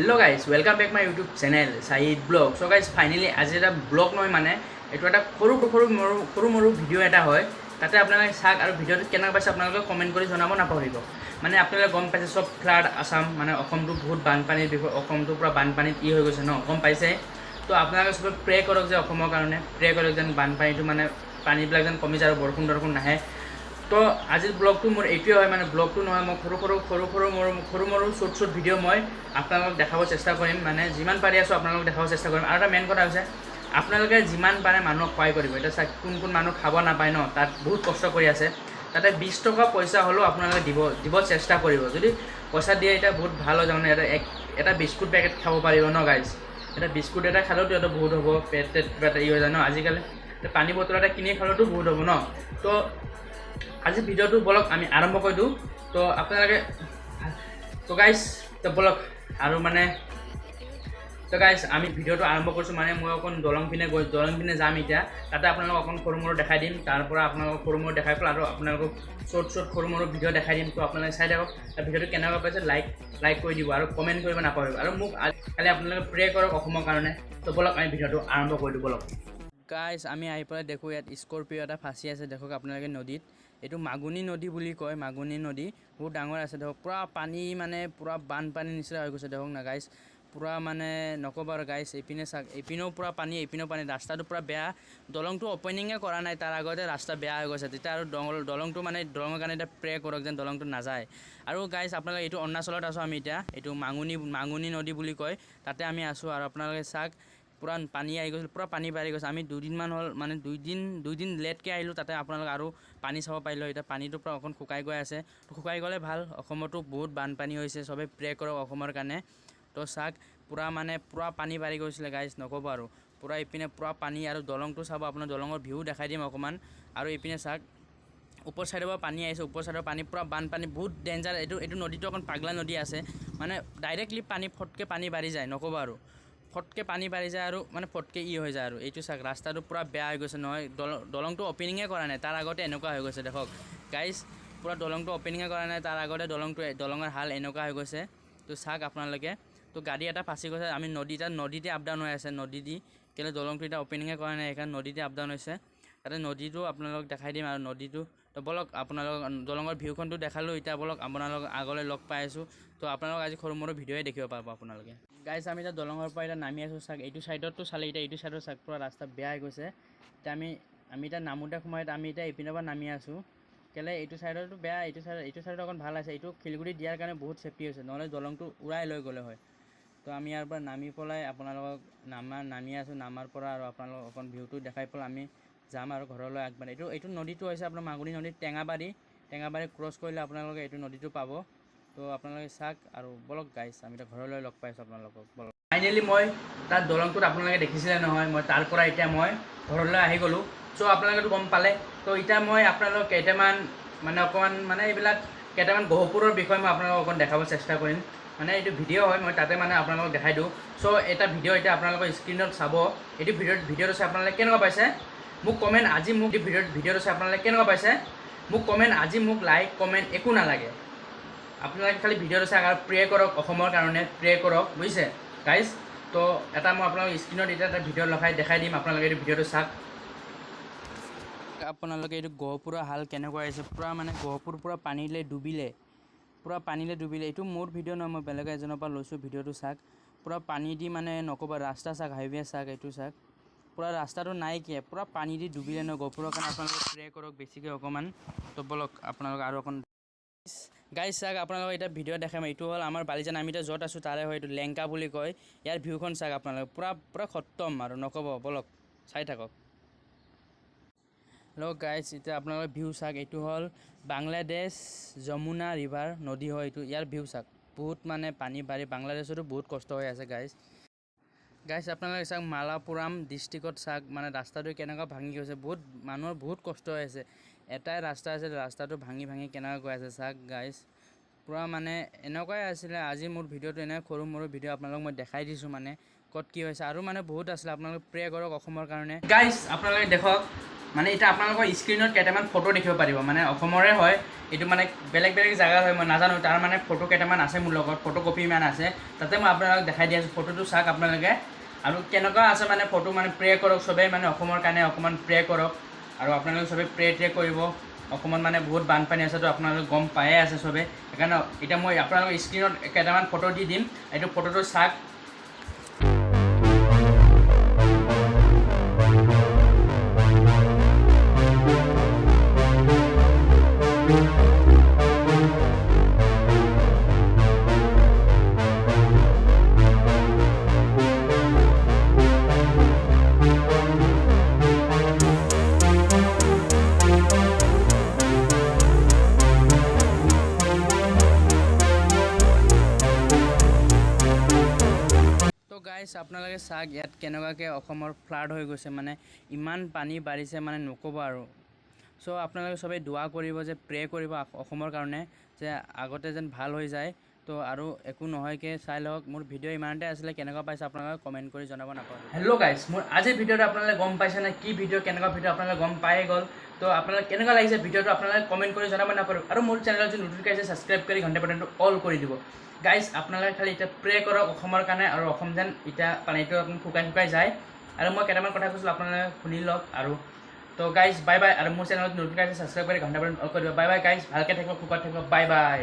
Hello guys welcome back my YouTube channel Shahid blog. So guys finally आज এটা blog নহয় মানে এটো এটা সৰু মৰু ভিডিও এটা হয়। তাতে আপোনালোকে চাক আৰু ভিডিওটো কেনেকৈ পাইছে আপোনালোকে কমেন্ট কৰি জনাব নাপাহৰিব। মানে আপোনালোকে গম পাইছে সব ফ্লাড আসাম মানে অসমটো বহুত বানপানীৰ বিষয়, অসমটো পুৰা বানপানীত হৈ গৈছে ন, গম পাইছে। তো আপোনালোকে সবে প্ৰে কৰক যে অসমৰ কাৰণে প্ৰে কৰক যেন বানপানীটো মানে পানীবিলাক যেন কমি যায় আৰু বৰষুণ নাহে। তো আজিৰ ব্লগটো মোৰ এইটোৱে হয়, মানে ব্লগটো নহয় মই সৰু মৰু শ্বৰ্ট ভিডিঅ' মই আপোনালোকক দেখাব চেষ্টা কৰিম, মানে যিমান পাৰি আছোঁ আপোনালোকক দেখাব চেষ্টা কৰিম। আৰু এটা মেইন কথা হৈছে আপোনালোকে যিমান পাৰে মানুহক সহায় কৰিব। এতিয়া চাওক কোন মানুহ খাব নাপায় ন, তাত বহুত কষ্ট কৰি আছে, তাতে 20 টকা পইচা হ'লেও আপোনালোকে দিব চেষ্টা কৰিব। যদি পইচা দিয়ে এতিয়া বহুত ভাল হৈ যাব, মানে এটা বিস্কুট পেকেট খাব পাৰিব ন গাইজ। এটা বিস্কুট এটা খালেওতো এটা বহুত হ'ব, পেট হৈ যায় ন আজিকালি। পানী বটল এটা কিনি খালেওতো বহুত হ'ব ন। তো আজি ভিডিওটো বলক আমি আৰম্ভ কৰি দিওঁ। তো আপোনালোকে তো গাইজ তো বলক আৰু মানে তো গাইজ আমি ভিডিওটো আৰম্ভ কৰিছোঁ। মানে মই অকণ দলং পিনে যাম এতিয়া, তাতে আপোনালোকক অকণ সৰু মৰু দেখাই দিম। তাৰপৰা আপোনালোকক সৰু মৰু দেখাই পেলাই আৰু আপোনালোকক শ্বৰ্ট সৰু মৰু ভিডিঅ' দেখাই দিম। তো আপোনালোকে চাই থাকক। ভিডিওটো কেনেকুৱা পাইছে লাইক কৰি দিব আৰু কমেণ্ট কৰিব নাপাহৰিব। আৰু মোক কালি আপোনালোকে প্ৰে কৰক অসমৰ কাৰণে। তো বলক আমি ভিডিওটো আৰম্ভ কৰি দিওঁ বলক। গাইজ আমি আহি পেলাই দেখোঁ ইয়াত স্কৰপিঅ' এটা ফাঁচি আছে, দেখক আপোনালোকে নদীত। এইটো মাগুনী নদী বুলি কয়, মাগুনী নদী বহুত ডাঙৰ আছে। দেখক পূৰা পানী মানে পূৰা বানপানীৰ নিচিনা হৈ গৈছে, দেখক না গাইজ। পূৰা মানে নক'ব আৰু গাইজ। এইপিনে চাওক, এইপিনেও পূৰা পানী এইপিনেও পানী, ৰাস্তাটো পূৰা বেয়া। দলংটো অপেনিঙে কৰা নাই, তাৰ আগতে ৰাস্তা বেয়া হৈ গৈছে। তেতিয়া আৰু দলংটো মানে দলঙৰ কাৰণে এতিয়া প্ৰে কৰক যেন দলংটো নাযায়। আৰু গাইজ আপোনালোকে এইটো অৰুণাচলত আছোঁ আমি এতিয়া, এইটো মাগুনী নদী বুলি কয়, তাতে আমি আছোঁ। আৰু আপোনালোকে চাওক পূৰা পানী আহি গৈছিল, পূৰা পানী বাঢ়ি গৈছে। আমি দুদিনমান হ'ল, মানে দুইদিন লেটকৈ আহিলোঁ, তাতে আপোনালোকে আৰু পানী চাব পাৰিলোঁ। এতিয়া পানীটো পূৰা অকণ শুকাই গৈ আছে, শুকাই গ'লে ভাল। অসমতো বহুত বানপানী হৈছে, চবেই প্ৰে কৰক অসমৰ কাৰণে। তো চাওক পূৰা পানী বাঢ়ি গৈছিলে গাইজ, নক'ব আৰু। পূৰা ইপিনে পূৰা পানী, আৰু দলংটো চাব, আপোনাৰ দলঙৰ ভিউ দেখাই দিম অকণমান। আৰু ইপিনে চাওক ওপৰ চাইডৰ পৰা পানী আহিছে, ওপৰ চাইডৰ পানী পূৰা বানপানী, বহুত ডেঞ্জাৰ। এইটো নদীটো অকণ পাগলা নদী আছে, মানে ডাইৰেক্টলি ফটকৈ পানী বাঢ়ি যায়, নক'ব আৰু। ফটকৈ পানী বাঢ়ি যায় আৰু মানে ফটকৈ হৈ যায়। আৰু এইটো চাওক ৰাস্তাটো পূৰা বেয়া হৈ গৈছে নহয়, দলংটো অপেনিঙে কৰা নাই, তাৰ আগতে এনেকুৱা হৈ গৈছে দেখক গাইজ। পূৰা দলংটো অপেনিঙে কৰা নাই, তাৰ আগতে দলঙৰ হাল এনেকুৱা হৈ গৈছে। তো চাওক আপোনালোকে, তো গাড়ী এটা ফাঁচি গৈছে। আমি নদীতে আপ ডাউন হৈ আছে, নদী দি, কেলৈ দলংটো এতিয়া অপেনিঙে কৰা নাই, সেইকাৰণে নদীতে আপ ডাউন হৈছে। তাতে নদীটো আপোনালোকক দেখাই দিম। আৰু নদীটো তো বলক আপোনালোকক দলঙৰ ভিউখনটো দেখালোঁ, এতিয়া বলক আপোনালোকক আগলৈ লগ পাই আছোঁ। তো আপোনালোক আজি সৰু মৰু ভিডিঅ'ই দেখিব পাব আপোনালোকে। গাইজ আমি এতিয়া দলঙৰ পৰা এতিয়া নামি আছোঁ। চাওক এইটো চাইডতো চালে, এতিয়া এইটো চাইডত চাওক পূৰা ৰাস্তা বেয়া হৈ গৈছে। এতিয়া আমি এতিয়া নামোতে সময়ত আমি এতিয়া এইপিনৰ পৰা নামি আছোঁ, কেলৈ এইটো চাইডতো বেয়া, এইটো চাইডত অকণ ভাল আছে। এইটো শিলগুটি দিয়াৰ কাৰণে বহুত চেফটি হৈছে, নহ'লে দলংটো উৰাই লৈ গ'লে হয়। তো আমি ইয়াৰ পৰা নামি পেলাই আপোনালোকক নামি আছোঁ, নামাৰ পৰা আৰু আপোনালোকক অকণ ভিউটো দেখাই পেলাই আমি যাম আৰু ঘৰলৈ আগবাঢ়ি। এইটো নদীটো হৈছে আপোনাৰ মাগুৰী নদী, টেঙাবাৰী ক্ৰছ কৰিলে আপোনালোকে এইটো নদীটো পাব। তো আপোনালোকে চাওক আৰু বলক গাইজ, আমি এতিয়া ঘৰলৈ লগ পাইছোঁ আপোনালোকক, বলক। ফাইনেলি মই তাত দলংটোত আপোনালোকে দেখিছিলে নহয়, মই তাৰ পৰা এতিয়া মই ঘৰলৈ আহি গ'লোঁ। চ' আপোনালোকেতো গম পালে। তো এতিয়া মই আপোনালোকক কেইটামান এইবিলাক কেইটামান গহপুৰৰ বিষয়ে মই আপোনালোকক অকণ দেখাব চেষ্টা কৰিম। মানে এইটো ভিডিঅ' হয়, মই তাতে মানে আপোনালোকক দেখাই দিওঁ। চ' এটা ভিডিঅ' এতিয়া আপোনালোকৰ স্ক্ৰীণত চাব। এইটো ভিডিঅ'টো চাই আপোনালোকে কেনেকুৱা পাইছে মোক কমেণ্ট আজি মোক ভিডিঅ'টো চাই আপোনালোকে কেনেকুৱা পাইছে মোক কমেণ্ট আজি, মোক লাইক কমেণ্ট একো নালাগে। আপোনালোকে খালি ভিডিঅ'টো চাওক আৰু প্ৰে কৰক অসমৰ কাৰণে, প্ৰে কৰক, বুজিছে গাইজ। তো এটা মই আপোনালোকক স্ক্ৰীণত এতিয়া এটা ভিডিঅ' দেখাই দিম, আপোনালোকে এইটো ভিডিঅ'টো চাওক। আপোনালোকে এইটো গহপুৰৰ হাল কেনেকুৱা আহিছে, পূৰা মানে গহপুৰ পূৰা পানীলে ডুবিলে, এইটো মোৰ ভিডিঅ' নহয়, মই বেলেগ এজনৰ পৰা লৈছোঁ। ভিডিঅ'টো চাওক, পূৰা পানী দি মানে নক'বা, ৰাস্তা চাওক, হাইৱে চাওক, এইটো চাওক পূৰা ৰাস্তাটো নাইকিয়া, পূৰা পানী দি ডুবিলে ন। গহপুৰৰ কাৰণে আপোনালোকে প্ৰে কৰক বেছিকৈ অকণমান। তো বলক আপোনালোকে আৰু অকণ গাইজ চাওক, আপোনালোকক এতিয়া ভিডিঅ' দেখাম। এইটো হ'ল আমাৰ বালিজান, আমি এতিয়া য'ত আছোঁ তাৰে হয়, এইটো লেংকা বুলি কয়। ইয়াৰ ভিউখন চাওক আপোনালোকে, পূৰা খতম আৰু নক'ব, বলক চাই থাকক। হেল্ল' গাইজ, এতিয়া আপোনালোকে ভিউ চাওক, এইটো হ'ল বাংলাদেশ যমুনা ৰিভাৰ নদী হয় এইটো। ইয়াৰ ভিউ চাওক, বহুত মানে পানী বাঢ়ি, বাংলাদেশতো বহুত কষ্ট হৈ আছে গাইজ। আপোনালোকে চাওক, মালাপুৰাম ডিষ্ট্ৰিক্টত চাওক, মানে ৰাস্তাটো কেনেকুৱা ভাঙি গৈছে, মানুহৰ বহুত কষ্ট হৈ আছে। এটাই ৰাস্তা আছে, ৰাস্তাটো ভাঙি কেনেকুৱা গৈ আছে চাওক গাইজ। পূৰা মানে এনেকুৱাই আছিলে। আজি মোৰ ভিডিঅ'টো এনে সৰু মৰু ভিডিঅ' আপোনালোকক মই দেখাই দিছোঁ, মানে ক'ত কি হৈছে। আৰু মানে বহুত আছিলে, আপোনালোকে প্ৰে কৰক অসমৰ কাৰণে গাইজ। আপোনালোকে দেখক মানে এটা আপোনালোকৰ স্ক্ৰীনত কেইটামান ফটো দেখিব পাৰিব মানে অসমৰে হয় এইটো মানে বেলেগ বেলেগ জেগাৰ হয় মই নাজানো তাৰ মানে ফটো কেইটামান আছে মোৰ লগত ফটো কপি ইমান আছে তাতে মই আপোনালোকক দেখাই দি আছোঁ ফটোটো চাওক আপোনালোকে আৰু কেনেকুৱা আছে মানে ফটো মানে প্ৰে কৰক চবেই মানে অসমৰ কাৰণে অকণমান প্ৰে কৰক আৰু আপোনালোকে চবেই প্ৰে কৰিব অসমত মানে বহুত বানপানী আছে তো আপোনালোকে গম পায়ে আছে চবেই সেইকাৰণে এতিয়া মই আপোনালোকৰ স্ক্ৰীনত কেইটামান ফটো দি দিম এইটো ফটোটো চাওক তো গাইজ আপোনালোকে চাওক ইয়াত কেনেকুৱাকৈ অসমৰ ফ্লাড হৈ গৈছে মানে ইমান পানী বাঢ়িছে মানে নক'ব আৰু চ' আপোনালোকে চবেই দোৱা কৰিব যে প্ৰে কৰিব অসমৰ কাৰণে যে আগতে যেন ভাল হৈ যায় তো আৰু একো নহয়কৈ চাই লওক মোৰ ভিডিঅ' ইমানতে আছিলে কেনেকুৱা পাইছে আপোনালোকে কমেণ্ট কৰি জনাব নাপাহৰিব হেল্ল' গাইজ মোৰ আজিৰ ভিডিঅ'টো আপোনালোকে গম পাইছে নে কি ভিডিঅ' কেনেকুৱা ভিডিঅ' আপোনালোকে গম পায়ে গ'ল তো আপোনালোকে কেনেকুৱা লাগিছে ভিডিঅ'টো আপোনালোকে কমেণ্ট কৰি জনাব নাপাহৰিব আৰু মোৰ চেনেলত যদি নতুনকৈ আছে ছাবস্ক্ৰাইব কৰি ঘণ্টা বাটনটো অল কৰি দিব গাইজ আপোনালোকে খালি এতিয়া প্ৰে কৰক অসমৰ কাৰণে আৰু অসম যেন এতিয়া পানীটো অকণ শুকাই যায় আৰু মই কেইটামান কথা কৈছিলোঁ আপোনালোকে শুনি লওক আৰু তো গাইজ বাই বাই আৰু মোৰ চেনেলত নতুনকৈ আছে ছাবস্ক্ৰাইব কৰি ঘণ্টা বাটন অল কৰি দিব বাই বাই গাইজ ভালকৈ থাকিব সুখত থাকিব বাই বাই